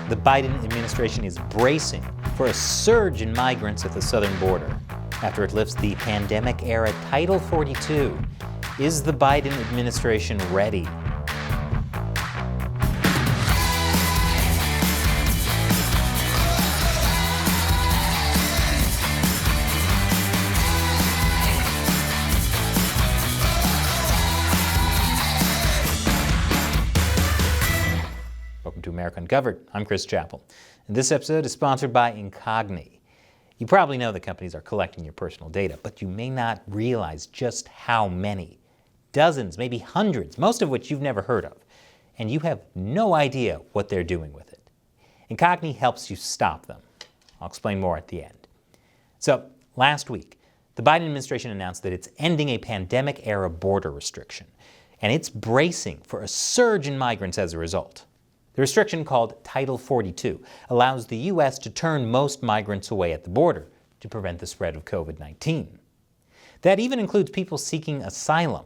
the Biden administration is bracing for a surge in migrants at the southern border after it lifts the pandemic-era Title 42. Is the Biden administration ready? Welcome to America Uncovered. I'm Chris Chappell, and this episode is sponsored by Incogni. You probably know that companies are collecting your personal data, but you may not realize just how many. Dozens, maybe hundreds, most of which you've never heard of, and you have no idea what they're doing with it. Incogni helps you stop them. I'll explain more at the end. So, last week, the Biden administration announced that it's ending a pandemic-era border restriction, and it's bracing for a surge in migrants as a result. The restriction, called Title 42, allows the U.S. to turn most migrants away at the border to prevent the spread of COVID-19. That even includes people seeking asylum.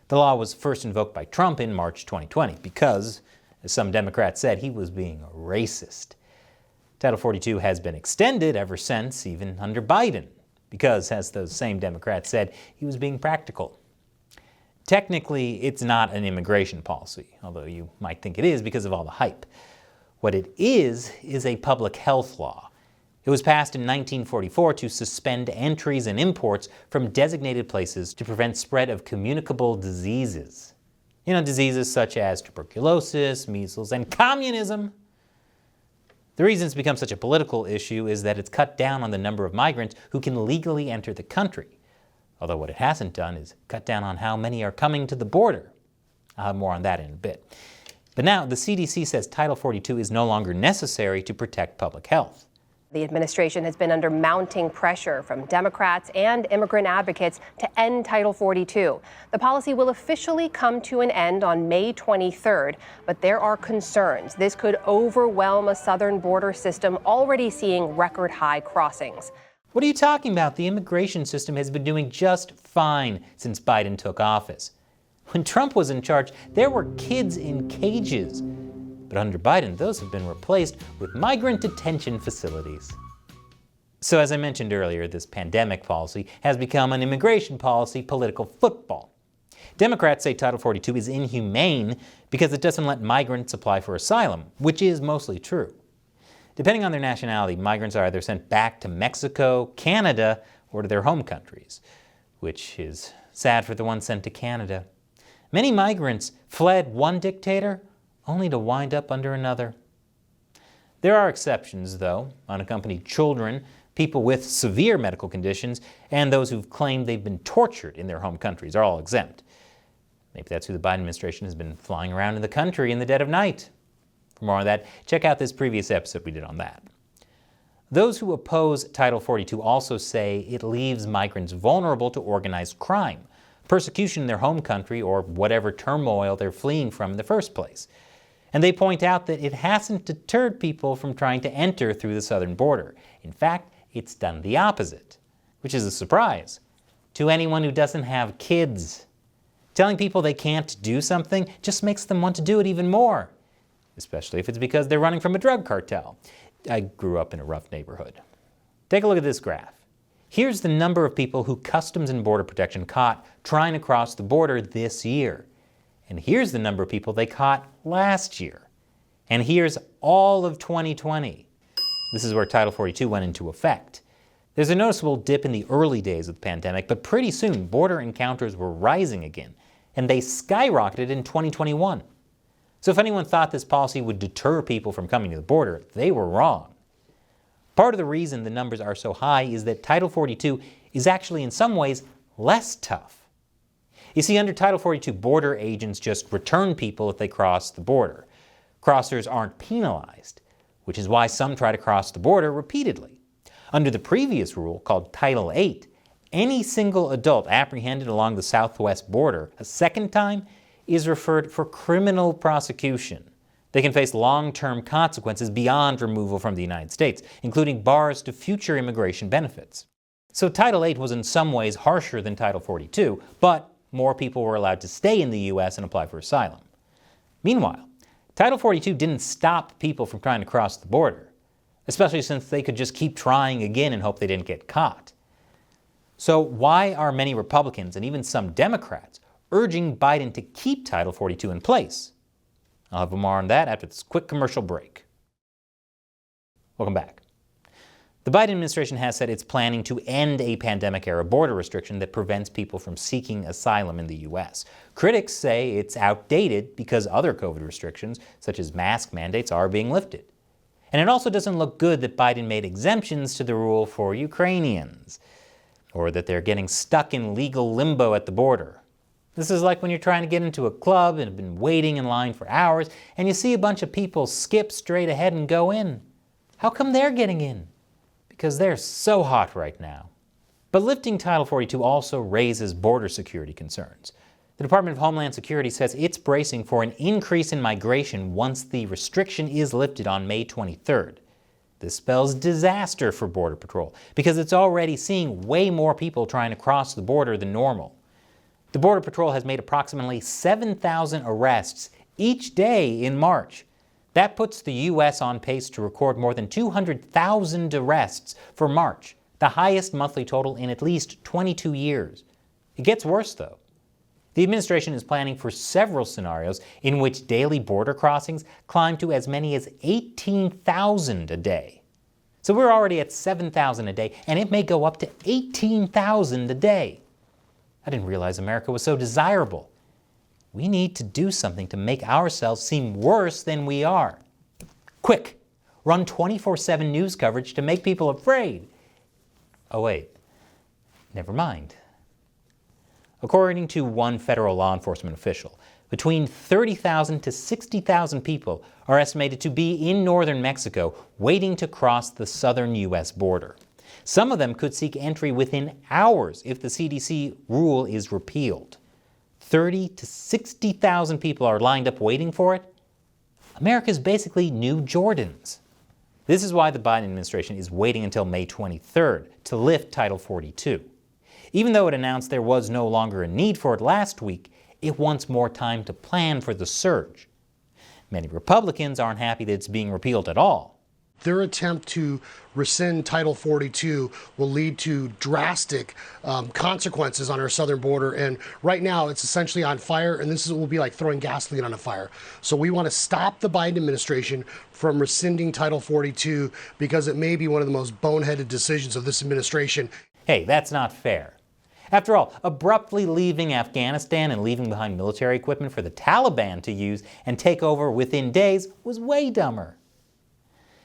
The law was first invoked by Trump in March 2020 because, as some Democrats said, he was being a racist. Title 42 has been extended ever since, even under Biden, because, as those same Democrats said, he was being practical. Technically, it's not an immigration policy, although you might think it is because of all the hype. What it is a public health law. It was passed in 1944 to suspend entries and imports from designated places to prevent spread of communicable diseases. Diseases such as tuberculosis, measles, and communism. The reason it's become such a political issue is that it's cut down on the number of migrants who can legally enter the country. Although what it hasn't done is cut down on how many are coming to the border. I'll have more on that in a bit. But now the CDC says Title 42 is no longer necessary to protect public health. The administration has been under mounting pressure from Democrats and immigrant advocates to end Title 42. The policy will officially come to an end on May 23rd, but there are concerns this could overwhelm a southern border system already seeing record high crossings. What are you talking about? The immigration system has been doing just fine since Biden took office. When Trump was in charge, there were kids in cages. But under Biden, those have been replaced with migrant detention facilities. So as I mentioned earlier, this pandemic policy has become an immigration policy political football. Democrats say Title 42 is inhumane because it doesn't let migrants apply for asylum, which is mostly true. Depending on their nationality, migrants are either sent back to Mexico, Canada, or to their home countries, which is sad for the ones sent to Canada. Many migrants fled one dictator only to wind up under another. There are exceptions, though. Unaccompanied children, people with severe medical conditions, and those who've claimed they've been tortured in their home countries are all exempt. Maybe that's who the Biden administration has been flying around in the country in the dead of night. For more on that, check out this previous episode we did on that. Those who oppose Title 42 also say it leaves migrants vulnerable to organized crime, persecution in their home country, or whatever turmoil they're fleeing from in the first place. And they point out that it hasn't deterred people from trying to enter through the southern border. In fact, it's done the opposite, which is a surprise to anyone who doesn't have kids. Telling people they can't do something just makes them want to do it even more, especially if it's because they're running from a drug cartel. I grew up in a rough neighborhood. Take a look at this graph. Here's the number of people who Customs and Border Protection caught trying to cross the border this year. And here's the number of people they caught last year. And here's all of 2020. This is where Title 42 went into effect. There's a noticeable dip in the early days of the pandemic, but pretty soon border encounters were rising again, and they skyrocketed in 2021. So if anyone thought this policy would deter people from coming to the border, they were wrong. Part of the reason the numbers are so high is that Title 42 is actually in some ways less tough. You see, under Title 42, border agents just return people if they cross the border. Crossers aren't penalized, which is why some try to cross the border repeatedly. Under the previous rule, called Title 8, any single adult apprehended along the southwest border a second time is referred for criminal prosecution. They can face long-term consequences beyond removal from the United States, including bars to future immigration benefits. So Title 8 was in some ways harsher than Title 42, but more people were allowed to stay in the U.S. and apply for asylum. Meanwhile, Title 42 didn't stop people from trying to cross the border, especially since they could just keep trying again and hope they didn't get caught. So why are many Republicans and even some Democrats urging Biden to keep Title 42 in place? I'll have more on that after this quick commercial break. Welcome back. The Biden administration has said it's planning to end a pandemic-era border restriction that prevents people from seeking asylum in the U.S. Critics say it's outdated because other COVID restrictions, such as mask mandates, are being lifted. And it also doesn't look good that Biden made exemptions to the rule for Ukrainians, or that they're getting stuck in legal limbo at the border. This is like when you're trying to get into a club and have been waiting in line for hours, and you see a bunch of people skip straight ahead and go in. How come they're getting in? Because they're so hot right now. But lifting Title 42 also raises border security concerns. The Department of Homeland Security says it's bracing for an increase in migration once the restriction is lifted on May 23rd. This spells disaster for Border Patrol because it's already seeing way more people trying to cross the border than normal. The Border Patrol has made approximately 7,000 arrests each day in March. That puts the U.S. on pace to record more than 200,000 arrests for March, the highest monthly total in at least 22 years. It gets worse, though. The administration is planning for several scenarios in which daily border crossings climb to as many as 18,000 a day. So we're already at 7,000 a day, and it may go up to 18,000 a day. I didn't realize America was so desirable. We need to do something to make ourselves seem worse than we are. Quick, run 24/7 news coverage to make people afraid. Oh wait, never mind. According to one federal law enforcement official, between 30,000 to 60,000 people are estimated to be in northern Mexico waiting to cross the southern U.S. border. Some of them could seek entry within hours if the CDC rule is repealed. 30,000 to 60,000 people are lined up waiting for it. America's basically new Jordans. This is why the Biden administration is waiting until May 23rd to lift Title 42. Even though it announced there was no longer a need for it last week, it wants more time to plan for the surge. Many Republicans aren't happy that it's being repealed at all. Their attempt to rescind Title 42 will lead to drastic consequences on our southern border. And right now, it's essentially on fire, and this will be like throwing gasoline on a fire. So we want to stop the Biden administration from rescinding Title 42 because it may be one of the most boneheaded decisions of this administration. Hey, that's not fair. After all, abruptly leaving Afghanistan and leaving behind military equipment for the Taliban to use and take over within days was way dumber.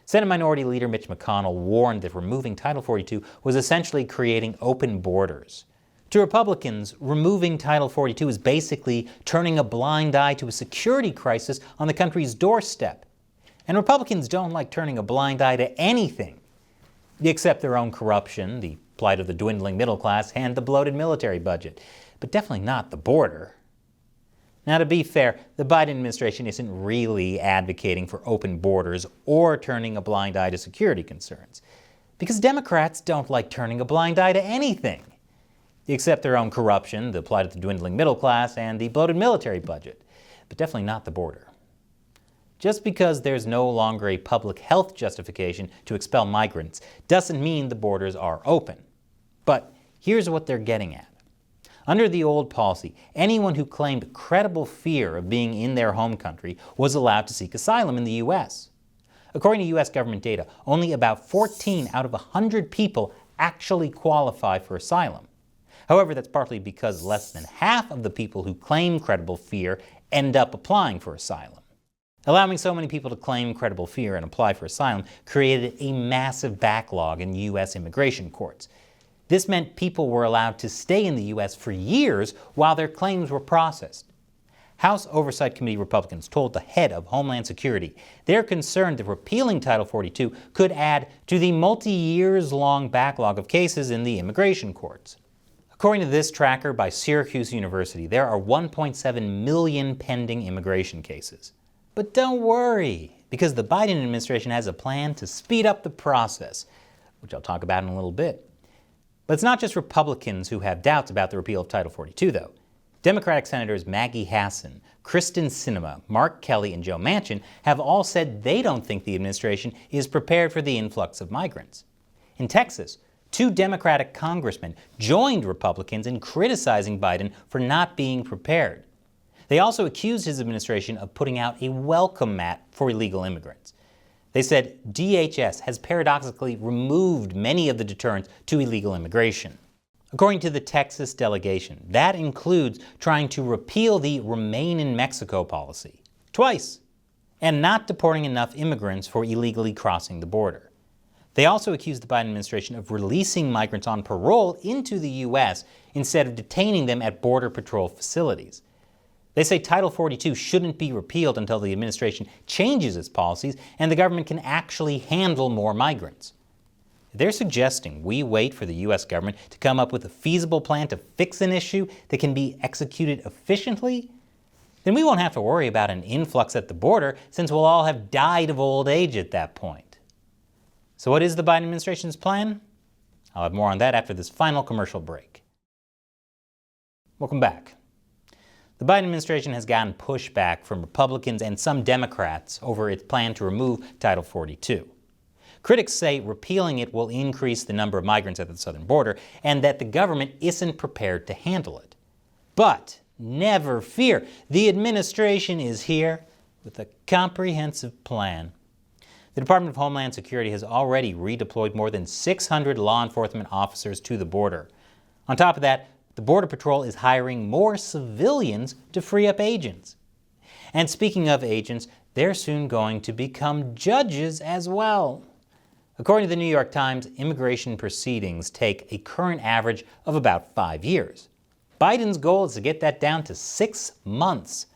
Senate Minority Leader Mitch McConnell warned that removing Title 42 was essentially creating open borders. To Republicans, removing Title 42 is basically turning a blind eye to a security crisis on the country's doorstep. And Republicans don't like turning a blind eye to anything, except their own corruption, the plight of the dwindling middle class, and the bloated military budget. But definitely not the border. Now, to be fair, the Biden administration isn't really advocating for open borders or turning a blind eye to security concerns, because Democrats don't like turning a blind eye to anything, except their own corruption, the plight of the dwindling middle class, and the bloated military budget, but definitely not the border. Just because there's no longer a public health justification to expel migrants doesn't mean the borders are open. But here's what they're getting at. Under the old policy, anyone who claimed credible fear of being in their home country was allowed to seek asylum in the U.S. According to U.S. government data, only about 14 out of 100 people actually qualify for asylum. However, that's partly because less than half of the people who claim credible fear end up applying for asylum. Allowing so many people to claim credible fear and apply for asylum created a massive backlog in U.S. immigration courts. This meant people were allowed to stay in the U.S. for years while their claims were processed. House Oversight Committee Republicans told the head of Homeland Security they're concerned that repealing Title 42 could add to the multi-years-long backlog of cases in the immigration courts. According to this tracker by Syracuse University, there are 1.7 million pending immigration cases. But don't worry, because the Biden administration has a plan to speed up the process, which I'll talk about in a little bit. But it's not just Republicans who have doubts about the repeal of Title 42, though. Democratic Senators Maggie Hassan, Kristen Sinema, Mark Kelly, and Joe Manchin have all said they don't think the administration is prepared for the influx of migrants. In Texas, 2 Democratic congressmen joined Republicans in criticizing Biden for not being prepared. They also accused his administration of putting out a welcome mat for illegal immigrants. They said DHS has paradoxically removed many of the deterrents to illegal immigration. According to the Texas delegation, that includes trying to repeal the Remain in Mexico policy twice and not deporting enough immigrants for illegally crossing the border. They also accused the Biden administration of releasing migrants on parole into the U.S. instead of detaining them at Border Patrol facilities. They say Title 42 shouldn't be repealed until the administration changes its policies and the government can actually handle more migrants. They're suggesting we wait for the U.S. government to come up with a feasible plan to fix an issue that can be executed efficiently. Then we won't have to worry about an influx at the border since we'll all have died of old age at that point. So what is the Biden administration's plan? I'll have more on that after this final commercial break. Welcome back. The Biden administration has gotten pushback from Republicans and some Democrats over its plan to remove Title 42. Critics say repealing it will increase the number of migrants at the southern border and that the government isn't prepared to handle it. But never fear, the administration is here with a comprehensive plan. The Department of Homeland Security has already redeployed more than 600 law enforcement officers to the border. On top of that, the Border Patrol is hiring more civilians to free up agents. And speaking of agents, they're soon going to become judges as well. According to the New York Times, immigration proceedings take a current average of about 5 years. Biden's goal is to get that down to 6 months.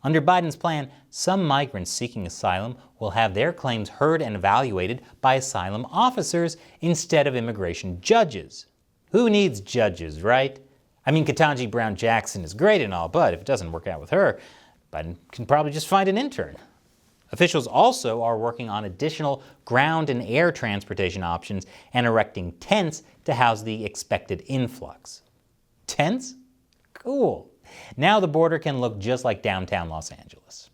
Under Biden's plan, some migrants seeking asylum will have their claims heard and evaluated by asylum officers instead of immigration judges. Who needs judges, right? I mean, Ketanji Brown Jackson is great and all, but if it doesn't work out with her, Biden can probably just find an intern. Officials also are working on additional ground and air transportation options and erecting tents to house the expected influx. Tents? Cool. Now the border can look just like downtown Los Angeles.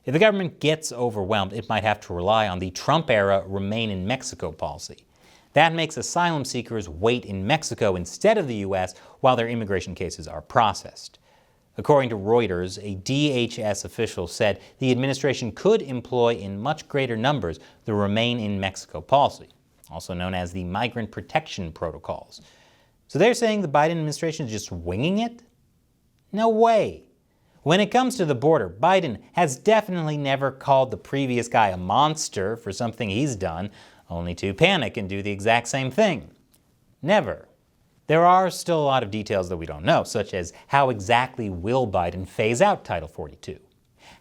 If the government gets overwhelmed, it might have to rely on the Trump-era Remain in Mexico policy. That makes asylum seekers wait in Mexico instead of the U.S. while their immigration cases are processed. According to Reuters, a DHS official said the administration could employ in much greater numbers the Remain in Mexico policy, also known as the Migrant Protection Protocols. So they're saying the Biden administration is just winging it? No way. When it comes to the border, Biden has definitely never called the previous guy a monster for something he's done, only to panic and do the exact same thing. Never. There are still a lot of details that we don't know, such as how exactly will Biden phase out Title 42?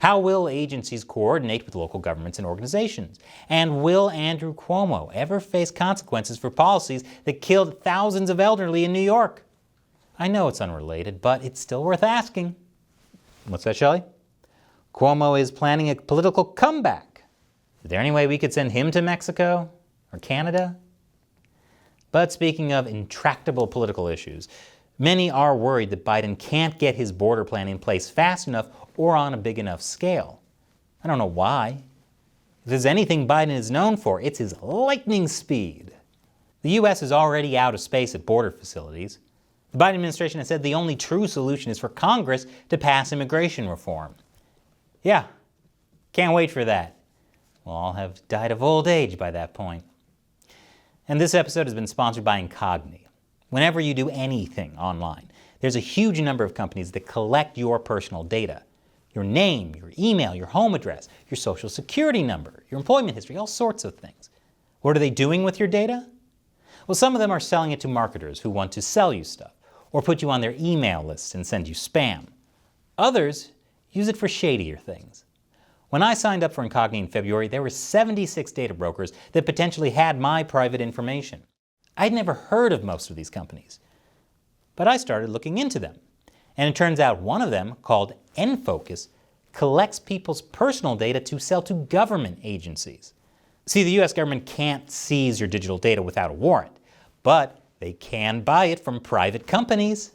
How will agencies coordinate with local governments and organizations? And will Andrew Cuomo ever face consequences for policies that killed thousands of elderly in New York? I know it's unrelated, but it's still worth asking. What's that, Shelley? Cuomo is planning a political comeback. Is there any way we could send him to Mexico or Canada? But speaking of intractable political issues, many are worried that Biden can't get his border plan in place fast enough or on a big enough scale. I don't know why. If there's anything Biden is known for, it's his lightning speed. The U.S. is already out of space at border facilities. The Biden administration has said the only true solution is for Congress to pass immigration reform. Yeah, can't wait for that. We'll all have died of old age by that point. And this episode has been sponsored by Incogni. Whenever you do anything online, there's a huge number of companies that collect your personal data. Your name, your email, your home address, your social security number, your employment history, all sorts of things. What are they doing with your data? Well, some of them are selling it to marketers who want to sell you stuff, or put you on their email lists and send you spam. Others use it for shadier things. When I signed up for Incogni in February, there were 76 data brokers that potentially had my private information. I'd never heard of most of these companies, but I started looking into them. And it turns out one of them, called Enfocus, collects people's personal data to sell to government agencies. See, the U.S. government can't seize your digital data without a warrant, but they can buy it from private companies.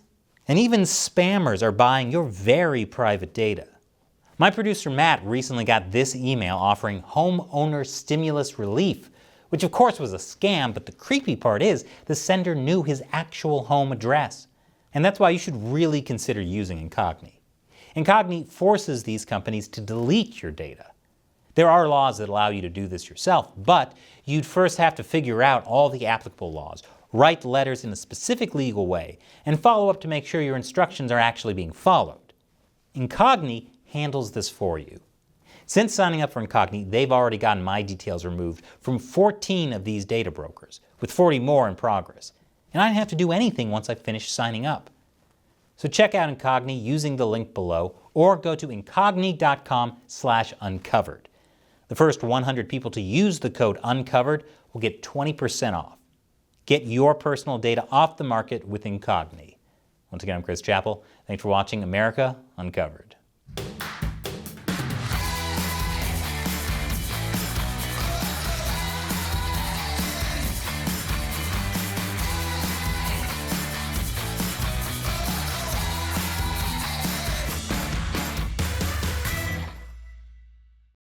And even spammers are buying your very private data. My producer Matt recently got this email offering homeowner stimulus relief, which of course was a scam, but the creepy part is the sender knew his actual home address. And that's why you should really consider using Incogni. Incogni forces these companies to delete your data. There are laws that allow you to do this yourself, but you'd first have to figure out all the applicable laws, write letters in a specific legal way, and follow up to make sure your instructions are actually being followed. Incogni handles this for you. Since signing up for Incogni, they've already gotten my details removed from 14 of these data brokers, with 40 more in progress. And I didn't have to do anything once I finished signing up. So check out Incogni using the link below, or go to incogni.com/uncovered. The first 100 people to use the code UNCOVERED will get 20% off. Get your personal data off the market with Incogni. Once again, I'm Chris Chappell. Thanks for watching America Uncovered.